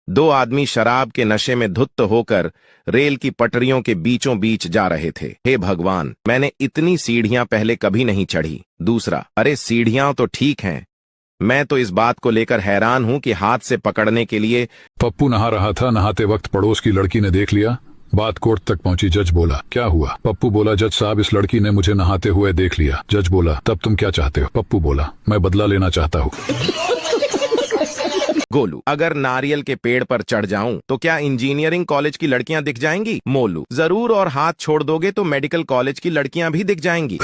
दो आदमी शराब के नशे में धुत होकर रेल की पटरियों के बीचों बीच जा रहे थे। हे भगवान, मैंने इतनी सीढ़ियां पहले कभी नहीं चढ़ी। दूसरा, अरे सीढ़ियां तो ठीक हैं, मैं तो इस बात को लेकर हैरान हूं कि हाथ से पकड़ने के लिए। पप्पू नहा रहा था, नहाते वक्त पड़ोस की लड़की ने देख लिया। बात कोर्ट तक पहुंची। जज बोला, क्या हुआ? पप्पू बोला, जज साहब, इस लड़की ने मुझे नहाते हुए देख लिया। जज बोला, तब तुम क्या चाहते हो? पप्पू बोला, मैं बदला लेना चाहता हूँ। गोलू, अगर नारियल के पेड़ पर चढ़ जाऊं तो क्या इंजीनियरिंग कॉलेज की लड़कियां दिख जाएंगी? मोलू, जरूर, और हाथ छोड़ दोगे तो मेडिकल कॉलेज की लड़कियां भी दिख जाएंगी।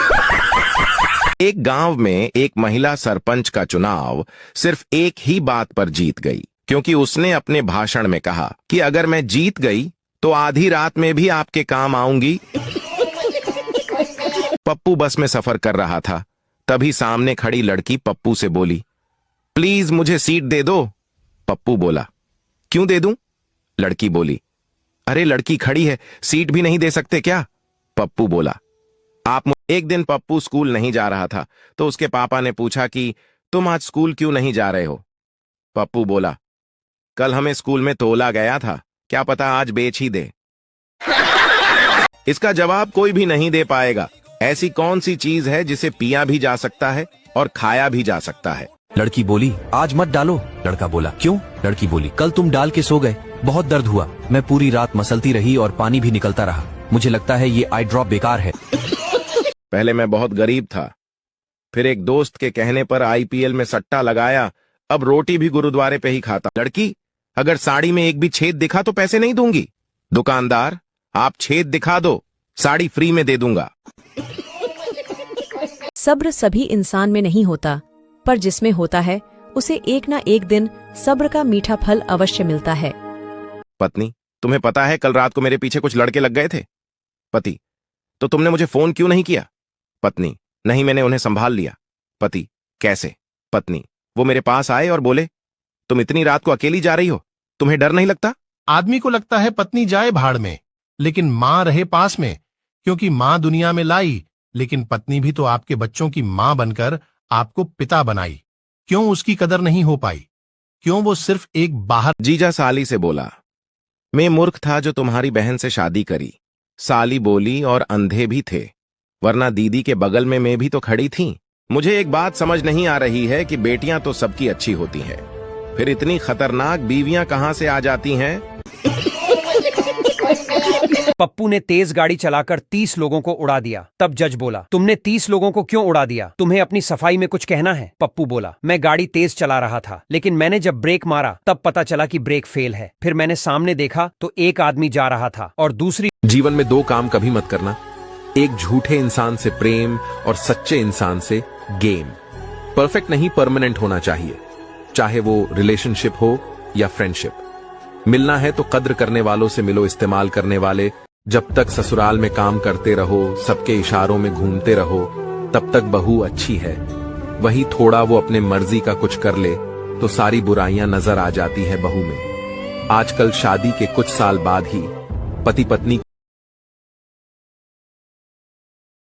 एक गांव में एक महिला सरपंच का चुनाव सिर्फ एक ही बात पर जीत गई, क्योंकि उसने अपने भाषण में कहा कि अगर मैं जीत गई तो आधी रात में भी आपके काम आऊंगी। पप्पू बस में सफर कर रहा था, तभी सामने खड़ी लड़की पप्पू से बोली, प्लीज मुझे सीट दे दो। पप्पू बोला, क्यों दे दूं? लड़की बोली, अरे लड़की खड़ी है, सीट भी नहीं दे सकते क्या? पप्पू बोला, आप। एक दिन पप्पू स्कूल नहीं जा रहा था तो उसके पापा ने पूछा कि तुम आज स्कूल क्यों नहीं जा रहे हो? पप्पू बोला, कल हमें स्कूल में तोला गया था, क्या पता आज बेच ही दे। इसका जवाब कोई भी नहीं दे पाएगा। ऐसी कौन सी चीज है जिसे पिया भी जा सकता है और खाया भी जा सकता है? लड़की बोली, आज मत डालो। लड़का बोला, क्यों? लड़की बोली, कल तुम डाल के सो गए, बहुत दर्द हुआ, मैं पूरी रात मसलती रही और पानी भी निकलता रहा, मुझे लगता है ये आई ड्रॉप बेकार है। पहले मैं बहुत गरीब था, फिर एक दोस्त के कहने पर आईपीएल में सट्टा लगाया, अब रोटी भी गुरुद्वारे पे ही खाता। लड़की, अगर साड़ी में एक भी छेद दिखा तो पैसे नहीं दूंगी। दुकानदार, आप छेद दिखा दो, साड़ी फ्री में दे दूंगा। सब्र सभी इंसान में नहीं होता, पर जिसमें होता है उसे एक ना एक दिन सब्र का मीठा फल अवश्य मिलता है। पत्नी, तुम्हें पता है कल रात को मेरे पीछे कुछ लड़के लग गए थे। पति, तो तुमने मुझे फोन क्यों नहीं किया? पत्नी, नहीं, मैंने उन्हें संभाल लिया। पति, कैसे? पत्नी, वो मेरे पास आए और बोले, तुम इतनी रात को अकेली जा रही हो, तुम्हें डर नहीं लगता? आदमी को लगता है पत्नी जाए भाड़ में, लेकिन माँ रहे पास में, क्योंकि माँ दुनिया में लाई, लेकिन पत्नी भी तो आपके बच्चों की माँ बनकर आपको पिता बनाई। क्यों उसकी कदर नहीं हो पाई? क्यों वो सिर्फ एक बाहर। जीजा साली से बोला, मैं मूर्ख था जो तुम्हारी बहन से शादी करी। साली बोली, और अंधे भी थे, वरना दीदी के बगल में मैं भी तो खड़ी थी। मुझे एक बात समझ नहीं आ रही है कि बेटियां तो सबकी अच्छी होती हैं, फिर इतनी खतरनाक बीवियां कहां से आ जाती हैं? पप्पू ने तेज गाड़ी चलाकर 30 लोगों को उड़ा दिया। तब जज बोला, तुमने 30 लोगों को क्यों उड़ा दिया? तुम्हें अपनी सफाई में कुछ कहना है? पप्पू बोला, मैं गाड़ी तेज चला रहा था, लेकिन मैंने जब ब्रेक मारा तब पता चला कि ब्रेक फेल है। फिर मैंने सामने देखा तो एक आदमी जा रहा था और दूसरी। जीवन में दो काम कभी मत करना, एक झूठे इंसान से प्रेम और सच्चे इंसान से गेम। परफेक्ट नहीं, परमानेंट होना चाहिए, चाहे वो रिलेशनशिप हो या फ्रेंडशिप। मिलना है तो कद्र करने वालों से मिलो, इस्तेमाल करने वाले। जब तक ससुराल में काम करते रहो, सबके इशारों में घूमते रहो, तब तक बहू अच्छी है। वही थोड़ा वो अपने मर्जी का कुछ कर ले तो सारी बुराइयां नजर आ जाती है बहू में। आजकल शादी के कुछ साल बाद ही पति पत्नी